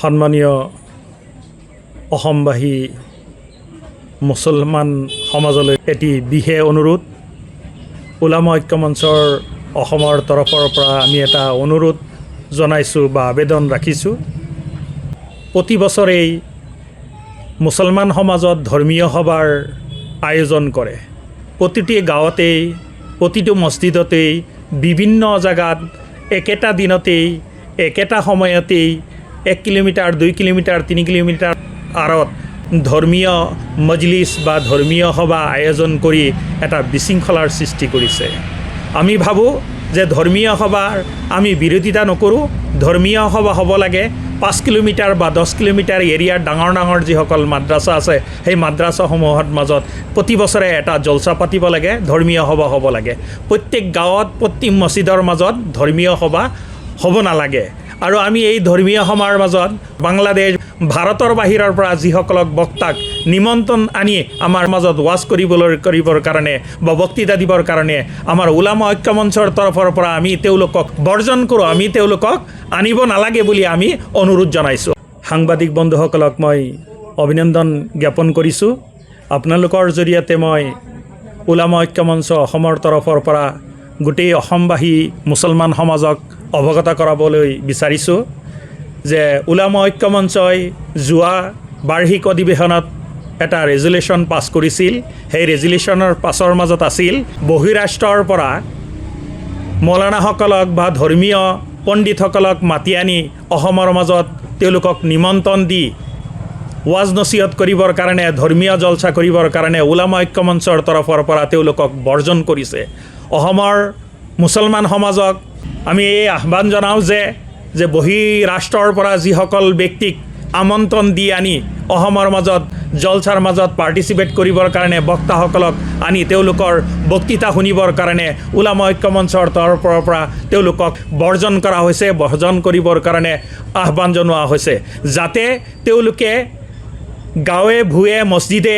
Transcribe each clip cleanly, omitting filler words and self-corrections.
সন্মানীয় অসমবাসী মুছলমান সমাজলৈ এটি বিশেষ অনুৰোধ। ওলামা ঐক্য মঞ্চৰ অসমৰ তৰফৰ পৰা আমি এটা অনুৰোধ জনাইছোঁ বা আবেদন ৰাখিছোঁ। প্ৰতি বছৰেই মুছলমান সমাজত ধৰ্মীয় সভাৰ আয়োজন কৰে। প্ৰতিটি গাঁৱতেই প্ৰতিটো মছজিদতেই বিভিন্ন জেগাত একেটা দিনতেই একেটা সময়তেই 1 কিলোমিটাৰ 2 কিলোমিটাৰ 3 কিলোমিটাৰ আঁৰত ধৰ্মীয় মজলিছ বা ধৰ্মীয় সভা আয়োজন কৰি এটা বিশৃংখলাৰ সৃষ্টি কৰিছে। আমি ভাবোঁ যে ধৰ্মীয় সভাৰ আমি বিৰোধিতা নকৰোঁ। ধৰ্মীয় সভা হ'ব লাগে 5 কিলোমিটাৰ বা 10 কিলোমিটাৰ এৰিয়াৰ ডাঙৰ ডাঙৰ যিসকল মাদ্ৰাছা আছে সেই মাদ্ৰাছাসমূহৰ মাজত প্ৰতি বছৰে এটা জলচা পাতিব লাগে, ধৰ্মীয় সভা হ'ব লাগে। প্ৰত্যেক গাঁৱত প্ৰতি মছজিদৰ মাজত ধৰ্মীয় সভা হ'ব নালাগে। আৰু আমি এই ধৰ্মীয় সভাৰ মাজত বাংলাদেশ ভাৰতৰ বাহিৰৰ পৰা যিসকলক বক্তাক নিমন্ত্ৰণ আনি আমাৰ মাজত ৱাজ কৰিবৰ কাৰণে বা বক্তৃতা দিবৰ কাৰণে আমাৰ ওলামা ঐক্য মঞ্চৰ তৰফৰ পৰা আমি তেওঁলোকক বৰ্জন কৰোঁ। আমি তেওঁলোকক আনিব নালাগে বুলি আমি অনুৰোধ জনাইছোঁ। সাংবাদিক বন্ধুসকলক মই অভিনন্দন জ্ঞাপন কৰিছোঁ। আপোনালোকৰ জৰিয়তে মই ওলামা ঐক্য মঞ্চ অসমৰ তৰফৰ পৰা গোটেই অসমবাসী মুছলমান সমাজক অৱগত কৰাবলৈ বিচাৰিছোঁ যে ওলামা ঐক্য মঞ্চই যোৱা বাৰ্ষিক অধিৱেশনত এটা ৰেজুলেশ্যন পাছ কৰিছিল। সেই ৰেজুলেশ্যনৰ পাছৰ মাজত আছিল বহিৰাষ্ট্ৰৰ পৰা মৌলানাসকলক বা ধৰ্মীয় পণ্ডিতসকলক মাতি আনি অসমৰ মাজত তেওঁলোকক নিমন্ত্ৰণ দি ৱাজ নচিহত কৰিবৰ কাৰণে ধৰ্মীয় জলচা কৰিবৰ কাৰণে ওলামা ঐক্য মঞ্চৰ তৰফৰ পৰা তেওঁলোকক বৰ্জন কৰিছে। অসমৰ মুছলমান সমাজক আমি এই আহ্বান জনাওঁ যে বহিৰাষ্ট্ৰৰ পৰা যিসকল ব্যক্তিক আমন্ত্ৰণ দি আনি অসমৰ মাজত জলচাৰ মাজত পাৰ্টিচিপেট কৰিবৰ কাৰণে বক্তাসকলক আনি তেওঁলোকৰ বক্তৃতা শুনিবৰ কাৰণে ওলামা ঐক্য মঞ্চৰ তৰফৰ পৰা তেওঁলোকক বৰ্জন কৰা হৈছে। বৰ্জন কৰিবৰ কাৰণে আহ্বান জনোৱা হৈছে যাতে তেওঁলোকে গাঁৱে ভূঞে মছজিদে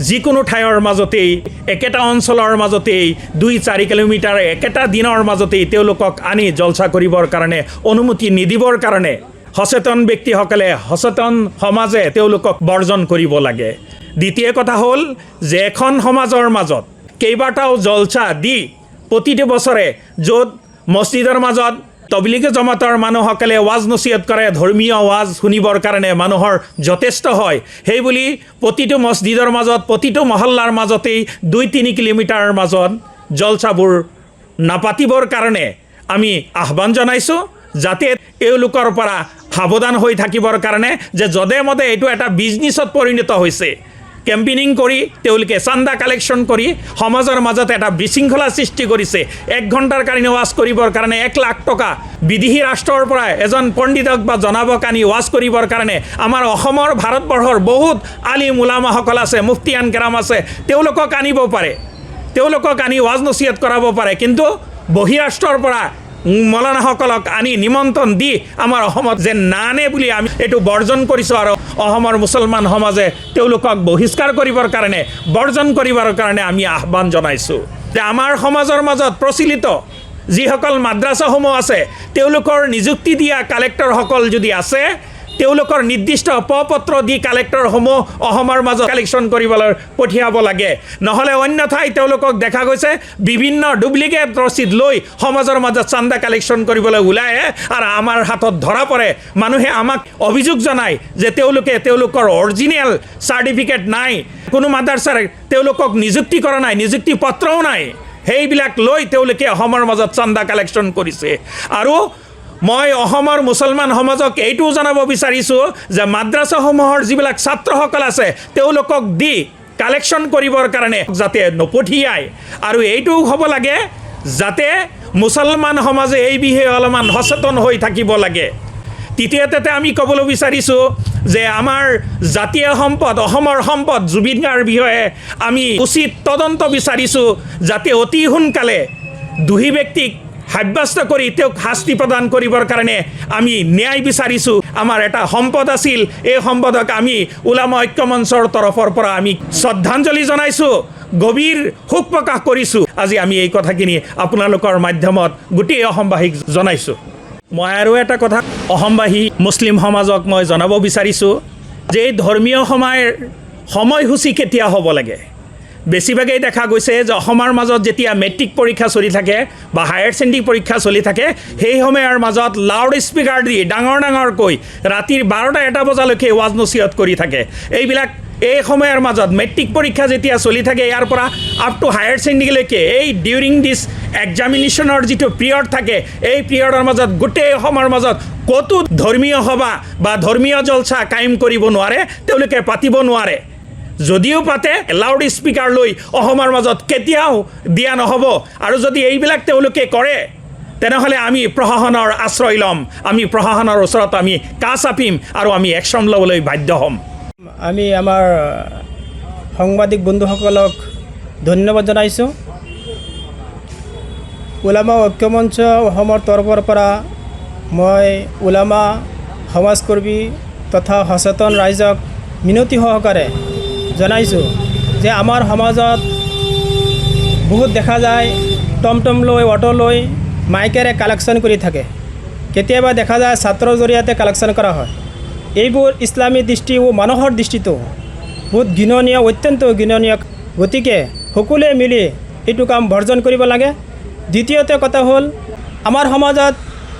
যিকোনো ঠাইৰ মাজতেই একেটা অঞ্চলৰ মাজতেই 2-4 কিলোমিটাৰ একেটা দিনৰ মাজতেই তেওঁলোকক আনি জলচা কৰিবৰ কাৰণে অনুমতি নিদিবৰ কাৰণে সচেতন ব্যক্তিসকলে সচেতন সমাজে তেওঁলোকক বৰ্জন কৰিব লাগে। দ্বিতীয় কথা হ'ল যে এখন সমাজৰ মাজত কেইবাটাও জলচা দি প্ৰতিটো বছৰে য'ত মছজিদৰ মাজত তবলিগী জমাতৰ মানুহসকলে ৱাজ নচিহত কৰে, ধৰ্মীয় ৱাজ শুনিবৰ কাৰণে মানুহৰ যথেষ্ট হয়, সেই বুলি প্ৰতিটো মছজিদৰ মাজত প্ৰতিটো মহল্লাৰ মাজতেই 2-3 কিলোমিটাৰৰ মাজত জলচাবোৰ নাপাতিবৰ কাৰণে আমি আহ্বান জনাইছোঁ যাতে এওঁলোকৰ পৰা সাৱধান হৈ থাকিবৰ কাৰণে যে যধে মধে এইটো এটা বিজনেছত পৰিণত হৈছে। কেম্পেইনিং কৰি তেওঁলোকে চান্দা কালেকশ্যন কৰি সমাজৰ মাজত এটা বিশৃংখলা সৃষ্টি কৰিছে। 1 ঘণ্টাৰ কাৰণে ৱাজ কৰিবৰ কাৰণে 1 লাখ টকা বিদেশী ৰাষ্ট্ৰৰ পৰা এজন পণ্ডিতক বা জনাবক আনি ৱাজ কৰিবৰ কাৰণে আমাৰ অসমৰ ভাৰতবৰ্ষৰ বহুত আলিম ওলামাসকল আছে, মুফতিয়ান কেৰাম আছে, তেওঁলোকক আনিব পাৰে, তেওঁলোকক আনি ৱাজ নচিহত কৰাব পাৰে। কিন্তু বহিৰাষ্ট্ৰৰ পৰা মৌলানাসকলক আনি নিমন্ত্ৰণ দি আমাৰ অসমত যে নানে বুলি আমি এইটো বৰ্জন কৰিছোঁ আৰু অসমৰ মুছলমান সমাজে তেওঁলোকক বহিষ্কাৰ কৰিবৰ কাৰণে বৰ্জন কৰিবৰ কাৰণে আমি আহ্বান জনাইছোঁ যে আমাৰ সমাজৰ মাজত প্ৰচলিত যিসকল মাদ্ৰাছাসমূহ আছে তেওঁলোকৰ নিযুক্তি দিয়া কালেক্টৰসকল যদি আছে তেওঁলোকৰ নিৰ্দিষ্ট পত্ৰ দি কালেক্টৰসমূহ অসমৰ মাজত কালেকশ্যন কৰিবলৈ পঠিয়াব লাগে। নহ'লে অন্যথাই তেওঁলোকক দেখা গৈছে বিভিন্ন ডুপ্লিকেট ৰচিদ লৈ সমাজৰ মাজত চান্দা কালেকশ্যন কৰিবলৈ ওলাই আৰু আমাৰ হাতত ধৰা পৰে। মানুহে আমাক অভিযোগ জনায় যে তেওঁলোকৰ অৰিজিনেল চাৰ্টিফিকেট নাই, কোনো মাদ্ৰাছাৰ তেওঁলোকক নিযুক্তি কৰা নাই, নিযুক্তি পত্ৰও নাই, সেইবিলাক লৈ তেওঁলোকে অসমৰ মাজত চান্দা কালেকশ্যন কৰিছে। আৰু মই অসমৰ মুছলমান সমাজক এইটোও জনাব বিচাৰিছোঁ যে মাদ্ৰাছাসমূহৰ যিবিলাক ছাত্ৰসকল আছে তেওঁলোকক দি কালেকশ্যন কৰিবৰ কাৰণে যাতে নপঠিয়ায়। আৰু এইটোও হ'ব লাগে যাতে মুছলমান সমাজে এই বিষয়ে অলপমান সচেতন হৈ থাকিব লাগে। তৃতীয়তে আমি ক'বলৈ বিচাৰিছোঁ যে আমাৰ জাতীয় সম্পদ অসমৰ সম্পদ জুবিন গাৰ্গৰ বিষয়ে আমি উচিত তদন্ত বিচাৰিছোঁ যাতে অতি সোনকালে দোষী ব্যক্তিক সাব্যস্ত কৰি তেওঁক শাস্তি প্ৰদান কৰিবৰ কাৰণে আমি ন্যায় বিচাৰিছোঁ। আমাৰ এটা সম্পদ আছিল, এই সম্পদক আমি ওলামা ঐক্য মঞ্চৰ তৰফৰ পৰা আমি শ্ৰদ্ধাঞ্জলি জনাইছোঁ, গভীৰ শোক প্ৰকাশ কৰিছোঁ। আজি আমি এই কথাখিনি আপোনালোকৰ মাধ্যমত গোটেই অসমবাসীক জনাইছোঁ। মই আৰু এটা কথা অসমবাসী মুছলিম সমাজক মই জনাব বিচাৰিছোঁ যে এই ধৰ্মীয় সময়সূচী কেতিয়া হ'ব লাগে। বেছিভাগেই দেখা গৈছে যে অসমৰ মাজত যেতিয়া মেট্ৰিক পৰীক্ষা চলি থাকে বা হায়াৰ ছেকেণ্ডেৰী পৰীক্ষা চলি থাকে সেই সময়ৰ মাজত লাউড স্পীকাৰ দি ডাঙৰকৈ ৰাতিৰ 12টা-1টা বজালৈকে ৱাজ নচিহত কৰি থাকে। এই সময়ৰ মাজত মেট্ৰিক পৰীক্ষা যেতিয়া চলি থাকে ইয়াৰ পৰা আপ টু হায়াৰ ছেকেণ্ডেৰীলৈকে এই ডিউৰিং দিছ এক্সামিনেশ্যনৰ যিটো পিৰিয়ড থাকে এই পিৰিয়ডৰ মাজত গোটেই অসমৰ মাজত ক'তো ধৰ্মীয় সভা বা ধৰ্মীয় জলচা কায়েম কৰিব নোৱাৰে, তেওঁলোকে পাতিব নোৱাৰে। যদিও পাতে লাউড স্পীকাৰ লৈ অসমৰ মাজত কেতিয়াও দিয়া নহ'ব। আৰু যদি এইবিলাক তেওঁলোকে কৰে তেনেহ'লে আমি প্ৰশাসনৰ আশ্ৰয় ল'ম, আমি প্ৰশাসনৰ ওচৰত আমি কাষ চাপিম আৰু আমি একশ্যন ল'বলৈ বাধ্য হ'ম। আমি আমাৰ সাংবাদিক বন্ধুসকলক ধন্যবাদ জনাইছোঁ। ওলামা ঐক্যমঞ্চ অসমৰ তৰফৰ পৰা মই ওলামা সমাজকৰ্মী তথা সচেতন ৰাইজক মিনতি সহকাৰে জনাইছোঁ যে আমাৰ সমাজত বহুত দেখা যায় টমটম লৈ অটো লৈ মাইকেৰে কালেকশ্যন কৰি থাকে। কেতিয়াবা দেখা যায় ছাত্ৰৰ জৰিয়তে কালেকশ্যন কৰা হয়। এইবোৰ ইছলামী দৃষ্টি ও মানুহৰ দৃষ্টিটো বহুত ঘৃণনীয়, অত্যন্ত ঘৃণনীয়। গতিকে সকলোৱে মিলি এইটো কাম বৰ্জন কৰিব লাগে। দ্বিতীয়তে কথা হ'ল আমাৰ সমাজত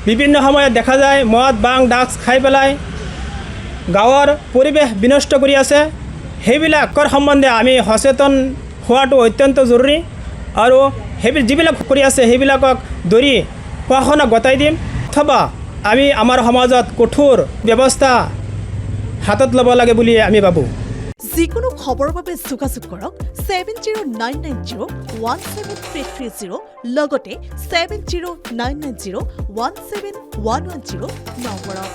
বিভিন্ন সময়ত দেখা যায় মদ বাং ড্ৰাগছ খাই পেলাই গাঁৱৰ পৰিৱেশ বিনষ্ট কৰি আছে। সেইবিলাকৰ সম্বন্ধে আমি সচেতন হোৱাটো অত্যন্ত জৰুৰী আৰু যিবিলাক কৰি আছে সেইবিলাকক ধৰি প্ৰশাসনক গতাই দিম অথবা আমি আমাৰ সমাজত কঠোৰ ব্যৱস্থা হাতত ল'ব লাগে বুলি আমি ভাবোঁ। যিকোনো খবৰৰ বাবে যোগাযোগ কৰক 7099017330 লগতে 7099017110 নম্বৰত।